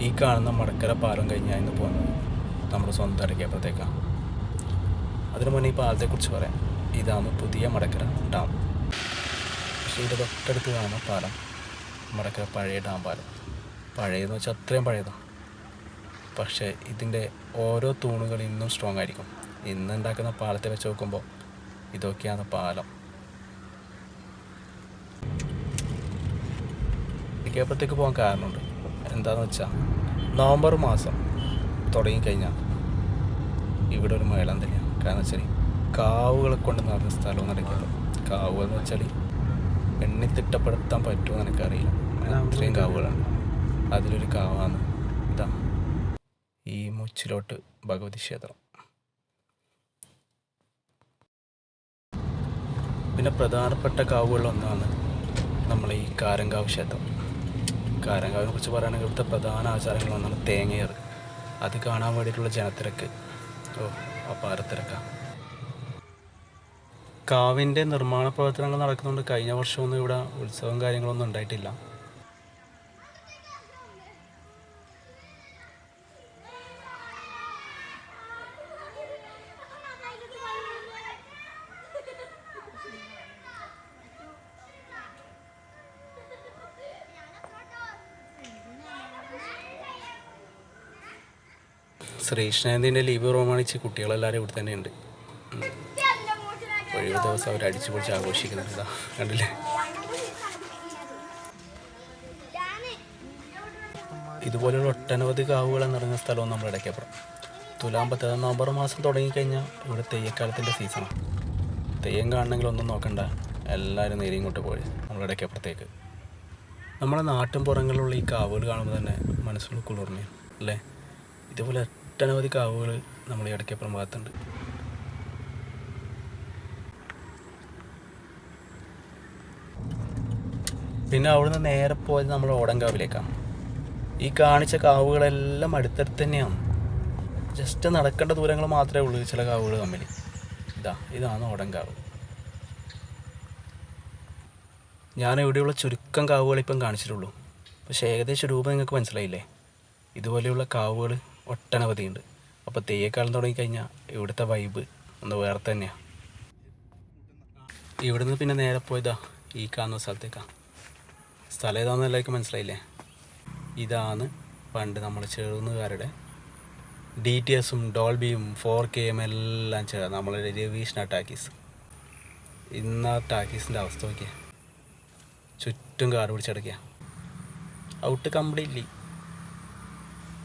ഈ കാണുന്ന മടക്കര പാലം കഴിഞ്ഞാൽ ഇന്ന് പോകുന്നത് നമ്മുടെ സ്വന്തം ഇടയ്ക്കപ്പുറത്തേക്കാണ്. അതിനു മുന്നേ ഈ പാലത്തെക്കുറിച്ച് പറയാം. ഇതാണ് പുതിയ മടക്കര ഡാം. പക്ഷേ ഇതിൻ്റെ തൊട്ടടുത്ത് കാണുന്ന പാലം മടക്കര പഴയ ഡാം പാലം. പഴയതെന്ന് വെച്ചാൽ അത്രയും പഴയതാണ്. പക്ഷേ ഇതിൻ്റെ ഓരോ തൂണുകൾ ഇന്നും സ്ട്രോങ് ആയിരിക്കും. ഇന്ന് ഉണ്ടാക്കുന്ന പാലത്തെ വെച്ച് നോക്കുമ്പോൾ ഇതൊക്കെയാണ് പാലം. ഇടയ്ക്കപ്പുറത്തേക്ക് പോകാൻ കാരണമുണ്ട്. എന്താണെന്ന് വെച്ചാൽ നവംബർ മാസം തുടങ്ങിക്കഴിഞ്ഞാൽ ഇവിടെ ഒരു മേളം തന്നെയാണ്. കാരണം വെച്ചാൽ കാവുകളെ കൊണ്ട് നിറഞ്ഞ സ്ഥലവും ഇടയ്ക്കപ്പുറം. കാവുകൾ എന്ന് വെച്ചാൽ എണ്ണിത്തിട്ടപ്പെടുത്താൻ പറ്റുമോ എനിക്കറിയില്ല. അത്രയും കാവുകളാണ്. അതിലൊരു കാവാണ് ഇതാ ഈ മുച്ചിലോട്ട് ഭഗവതി ക്ഷേത്രം. പിന്നെ പ്രധാനപ്പെട്ട കാവുകളിലൊന്നാണ് നമ്മളെ ഈ കാരങ്കാവ് ക്ഷേത്രം. കാരങ്കാവിനെ കുറിച്ച് പറയുകയാണെങ്കിൽ ഇവിടുത്തെ പ്രധാന ആചാരങ്ങളൊന്നാണ് തേങ്ങയേറ്. അത് കാണാൻ വേണ്ടിയിട്ടുള്ള ജനത്തിരക്ക് അപാരത്തിരക്കാണ്. കാവിൻ്റെ നിർമ്മാണ പ്രവർത്തനങ്ങൾ നടക്കുന്നുണ്ട്. കഴിഞ്ഞ വർഷമൊന്നും ഇവിടെ ഉത്സവം കാര്യങ്ങളൊന്നും ഉണ്ടായിട്ടില്ല. ശ്രീകൃഷ്ണജയന്തിൻ്റെ ലീവ് പ്രമാണിച്ച് കുട്ടികളെല്ലാവരും ഇവിടെ തന്നെ ഉണ്ട്. ഒഴിവ് ദിവസം അവർ അടിച്ചു പൊളിച്ച് ആഘോഷിക്കുന്നുണ്ട്. കണ്ടില്ലേ? ഇതുപോലെയുള്ള ഒട്ടനവധി കാവുകൾ നിറഞ്ഞ സ്ഥലവും നമ്മുടെ ഇടയ്ക്കപ്പുറം. തുലാമ്പത്ത് നവംബർ മാസം തുടങ്ങിക്കഴിഞ്ഞാൽ ഇവിടെ തെയ്യക്കാലത്തിൻ്റെ സീസണാണ്. തെയ്യം കാണണമെങ്കിൽ ഒന്നും നോക്കണ്ട, എല്ലാവരും നേരെ ഇങ്ങോട്ട് പോയി നമ്മുടെ ഇടയ്ക്കപ്പുറത്തേക്ക്. നമ്മളെ നാട്ടിൻ പുറങ്ങളിലുള്ള ഈ കാവുകൾ കാണുമ്പോൾ തന്നെ മനസ്സിലുള്ള കുളിർമയാണ് അല്ലേ? ഇതുപോലെ ഒട്ടനവധി കാവുകൾ നമ്മൾ ഈ ഇടയ്ക്കപ്പുറം ഭാഗത്തുണ്ട്. പിന്നെ അവിടുന്ന് നേരെ പോയത് നമ്മൾ ഓടങ്കാവിലേക്കാണ്. ഈ കാണിച്ച കാവുകളെല്ലാം അടുത്തടുത്ത് തന്നെയാണ്. ജസ്റ്റ് നടക്കേണ്ട ദൂരങ്ങൾ മാത്രമേ ഉള്ളൂ ചില കാവുകൾ തമ്മിൽ. ഇതാണ് ഓടങ്കാവ്. ഞാൻ ഇവിടെയുള്ള ചുരുക്കം കാവുകൾ ഇപ്പം കാണിച്ചിട്ടുള്ളൂ. പക്ഷേ ഏകദേശം രൂപം നിങ്ങൾക്ക് മനസ്സിലായില്ലേ? ഇതുപോലെയുള്ള കാവുകൾ ഒട്ടനവധിയുണ്ട്. അപ്പോൾ തെയ്യക്കാലം തുടങ്ങിക്കഴിഞ്ഞാൽ ഇവിടുത്തെ വൈബ് ഒന്ന് വേറെ തന്നെയാണ്. ഇവിടുന്ന് പിന്നെ നേരെ പോയതാ ഈ കാണുന്ന സ്ഥലത്തേക്കാണ്. സ്ഥലം ഏതാണെന്ന് എല്ലാവർക്കും മനസ്സിലായില്ലേ? ഇതാണ് പണ്ട് നമ്മൾ ചെറുന്നുകാരുടെ DTSും ഡോൾബിയും 4Kയും എല്ലാം ചേർന്ന് നമ്മളുടെ രവീഷ്ണ ടാക്കീസ്. ഇന്ന് ആ ടാക്കീസിൻ്റെ അവസ്ഥ നോക്കിയാൽ ചുറ്റും കാട് പിടിച്ചടക്കുക. Out completely.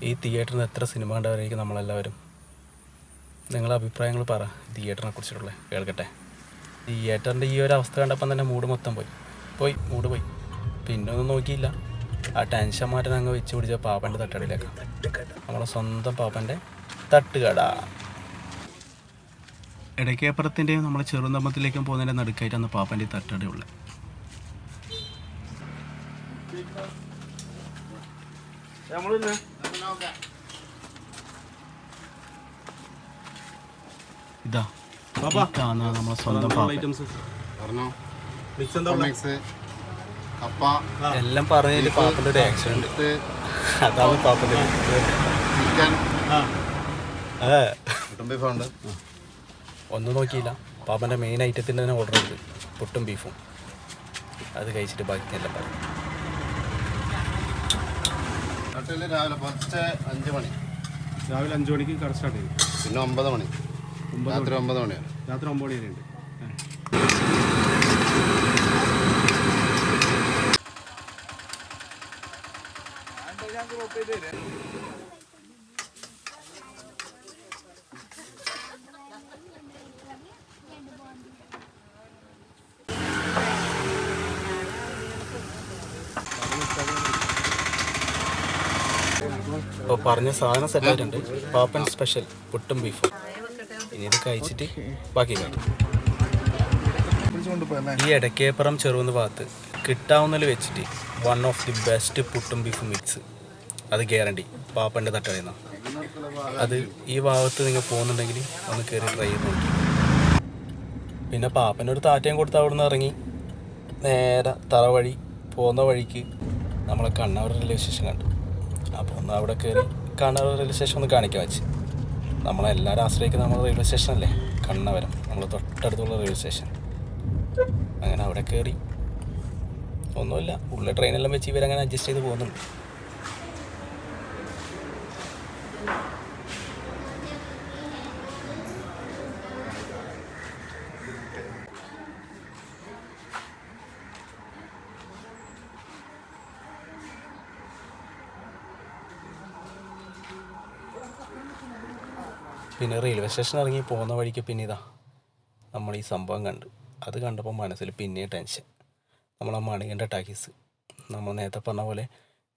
ഈ തിയേറ്ററിന് എത്ര സിനിമ കണ്ടവരായിരിക്കും നമ്മളെല്ലാവരും? നിങ്ങളുടെ അഭിപ്രായങ്ങൾ പറ തിയേറ്ററിനെ കുറിച്ചിട്ടുള്ള കേൾക്കട്ടെ. തിയേറ്ററിൻ്റെ ഈ ഒരു അവസ്ഥ കണ്ടപ്പം തന്നെ മൂഡ് മൊത്തം പോയി. പിന്നെ ഒന്നും നോക്കിയില്ല. ആ ടെൻഷൻ മാറ്റാൻ അങ്ങ് വെച്ച് പിടിച്ച പാപ്പൻ്റെ തട്ടുകടയിലേക്കാണ്. നമ്മുടെ സ്വന്തം പാപ്പൻ്റെ തട്ടുകട. ഇടയ്ക്കപ്പുറത്തിൻ്റെയും നമ്മളെ ചെറുന്തമ്പത്തിലേക്കും പോകുന്നതിൻ്റെ നടുക്കായിട്ടാണ് പാപ്പൻ്റെ തട്ടുകടയുള്ളത്. ഇതാ നമ്മളെ സ്വന്തം എല്ലാം പറഞ്ഞതിൽ പാപ്പൻ്റെ ഒരു ആക്ഷൻ ഉണ്ട്. അതാണ് പാപ്പൻ്റെ ഒന്നും നോക്കിയില്ല. പാപ്പൻ്റെ മെയിൻ ഐറ്റത്തിൻ്റെ തന്നെ ഓർഡർ ചെയ്ത് പുട്ടും ബീഫും. അത് കഴിച്ചിട്ട് ബാക്കി എല്ലാം പറയും. രാവിലെ 5 മണിക്ക് കട സ്റ്റാർട്ട് ചെയ്യും. പിന്നെ 9 മണി, രാത്രി 9 മണി വരെ ഉണ്ട്. അപ്പോൾ പറഞ്ഞ സാധനം സെറ്റായിട്ടുണ്ട്. പാപ്പൻ സ്പെഷ്യൽ പുട്ടും ബീഫും. ഇനി ഇത് കഴിച്ചിട്ട് ബാക്കി കാര്യം. ഈ ഇടയ്ക്കപ്പുറം ചെറുകുന്ന ഭാഗത്ത് കിട്ടാവുന്നതിൽ വെച്ചിട്ട് വൺ ഓഫ് ദി ബെസ്റ്റ് പുട്ടും ബീഫും മിക്സ്. അത് ഗ്യാരണ്ടി പാപ്പൻ്റെ തട്ടുകടയിൽ നിന്നാണ്. അത് ഈ ഭാഗത്ത് നിങ്ങൾ പോകുന്നുണ്ടെങ്കിൽ ഒന്ന് കയറി ട്രൈ ചെയ്ത് നോക്കി. പിന്നെ പാപ്പനൊരു താറ്റയും കൊടുത്ത് അവിടെ നിന്ന് ഇറങ്ങി നേരെ തറ വഴി പോകുന്ന വഴിക്ക് നമ്മളെ കണ്ണവരുടെ റെയിൽവേ സ്റ്റേഷൻ കണ്ടു. അപ്പോൾ ഒന്ന് അവിടെ കയറി കണ്ണൂർ റെയിൽവേ സ്റ്റേഷൻ ഒന്ന് കാണിക്കാൻ വെച്ച്. നമ്മളെല്ലാവരും ആശ്രയിക്കുന്ന നമ്മുടെ റെയിൽവേ സ്റ്റേഷനല്ലേ കണ്ണവരം, നമ്മൾ തൊട്ടടുത്തുള്ള റെയിൽവേ സ്റ്റേഷൻ. അങ്ങനെ അവിടെ കയറി ഒന്നുമില്ല, ഉള്ള ട്രെയിനെല്ലാം വെച്ച് ഇവരങ്ങനെ അഡ്ജസ്റ്റ് ചെയ്ത് പോകുന്നുണ്ട്. പിന്നെ റെയിൽവേ സ്റ്റേഷൻ ഇറങ്ങി പോകുന്ന വഴിക്ക് പിന്നെ ഇതാ നമ്മൾ ഈ സംഭവം കണ്ട്. അത് കണ്ടപ്പോൾ മനസ്സിൽ പിന്നെയും ടെൻഷൻ. നമ്മളാ മണികണ്ഠ ടാക്കീസ്, നമ്മൾ നേരത്തെ പറഞ്ഞ പോലെ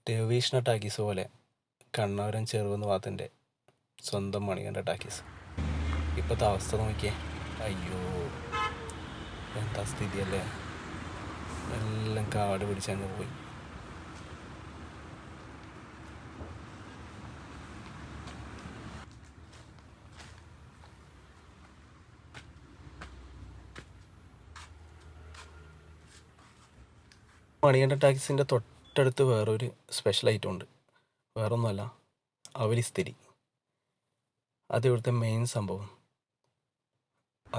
രവീഷ്ണ ടാക്കീസ് പോലെ കണ്ണവരം ചെറുകുന്ന ഭാഗത്തിൻ്റെ സ്വന്തം മണികണ്ഠ ടാക്കീസ്. ഇപ്പോഴത്തെ അവസ്ഥ നോക്കിയേ, അയ്യോ എന്താ സ്ഥിതിയല്ലേ, എല്ലാം കാട് പിടിച്ചങ്ങ് പോയി. മണികണ്ഠ ടാക്കീസിൻ്റെ തൊട്ടടുത്ത് വേറൊരു സ്പെഷ്യൽ ഐറ്റം ഉണ്ട്. വേറൊന്നുമല്ല, അവലിസ്തിരി. അത് ഇവിടുത്തെ മെയിൻ സംഭവം.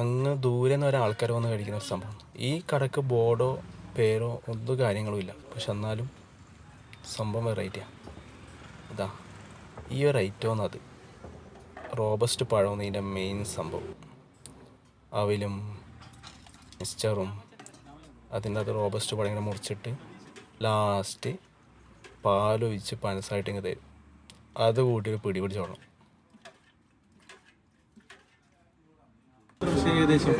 അങ്ങ് ദൂരെ നിന്ന് ഒരാൾക്കാർ വന്ന് കഴിക്കുന്ന ഒരു സംഭവം. ഈ കടക്ക് ബോർഡോ പേരോ ഒന്നും കാര്യങ്ങളും ഇല്ല, പക്ഷെ എന്നാലും സംഭവം വെറൈറ്റിയാണ്. ഇതാ ഈ ഒരു ഐറ്റം അത് റോബസ്റ്റ് പഴം, ഇതിൻ്റെ മെയിൻ സംഭവം. അവിലും മിക്സ്ചറും അതിൻ്റെ അത് റോബസ്റ്റ് പഴം ഇങ്ങനെ മുറിച്ചിട്ട് ലാസ്റ്റ് പാലൊഴിച്ച് പനസായിട്ട് ഇങ്ങനെ തരും. അത് കൂട്ടിയൊരു പിടി പിടിച്ചോളണം. ഏകദേശം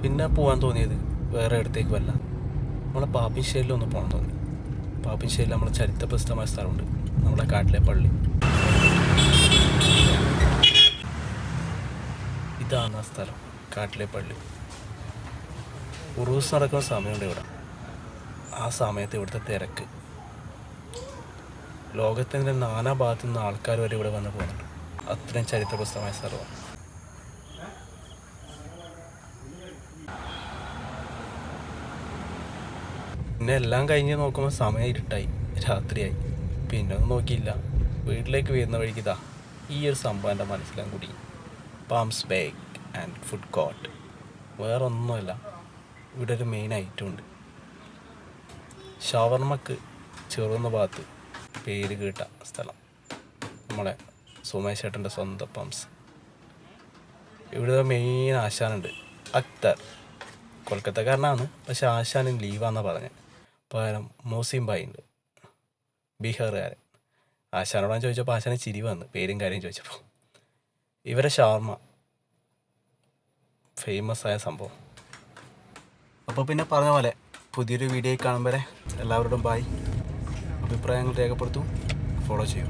പിന്നെ പോകാൻ തോന്നിയത് വേറെ ഇടത്തേക്ക് വല്ല, നമ്മളെ പാപ്പിശ്ശേരിയിലൊന്ന് പോകാൻ തോന്നി. പാപ്പിശ്ശേരിയിൽ നമ്മളെ ചരിത്രപ്രസിദ്ധമായ സ്ഥലമുണ്ട്, നമ്മളെ കാട്ടിലെ പള്ളി. ഇതാണ് ആ സ്ഥലം, കാട്ടിലെ പള്ളി. ഉറൂസ് നടക്കുന്ന സമയമുണ്ട് ഇവിടെ. ആ സമയത്ത് ഇവിടുത്തെ തിരക്ക്, ലോകത്തിൻ്റെ നാനാ ഭാഗത്തു നിന്ന് ആൾക്കാർ വരെ ഇവിടെ വന്ന് പോകുന്നുണ്ട്. അത്രയും ചരിത്രപ്രസിദ്ധമായ സ്ഥലമാണ്. പിന്നെ എല്ലാം കഴിഞ്ഞ് നോക്കുമ്പോൾ സമയം ഇരുട്ടായി, രാത്രിയായി. പിന്നെ ഒന്നും നോക്കിയില്ല, വീട്ടിലേക്ക് വരുന്ന വഴിക്ക് ഇതാ ഈ ഒരു സംഭവം എൻ്റെ മനസ്സിലും കൂടി. Palms bake and food court. വേറെ ഒന്നുമല്ല, ഇവിടെ ഒരു മെയിൻ ഐറ്റം ഉണ്ട്. ഷവർമ്മക്ക് ചെറുന്ന ഭാഗത്ത് പേര് കേട്ട സ്ഥലം, നമ്മളെ സുമേഷ് ചേട്ടൻ്റെ സ്വന്തം പംസ്. ഇവിടെ മെയിൻ ആശാനുണ്ട്, അക്തർ. കൊൽക്കത്തക്കാരനാണ്, പക്ഷെ ആശാനും ലീവാന്നാണ് പറഞ്ഞത്. പകരം മോസിം ഭായി ഉണ്ട്, ബീഹാറുകാരൻ. ആശാനോടാൻ ചോദിച്ചപ്പോൾ ആശാന് ചിരി വന്ന്, പേരും കാര്യം ചോദിച്ചപ്പോൾ. ഇവരെ ഷവർമ്മ ഫേമസ് ആയ സംഭവം. അപ്പോൾ പിന്നെ പറഞ്ഞ പോലെ പുതിയൊരു വീഡിയോയിൽ കാണുമ്പോൾ എല്ലാവരോടും ബായ്. അഭിപ്രായങ്ങൾ രേഖപ്പെടുത്തൂ, ഫോളോ ചെയ്യൂ.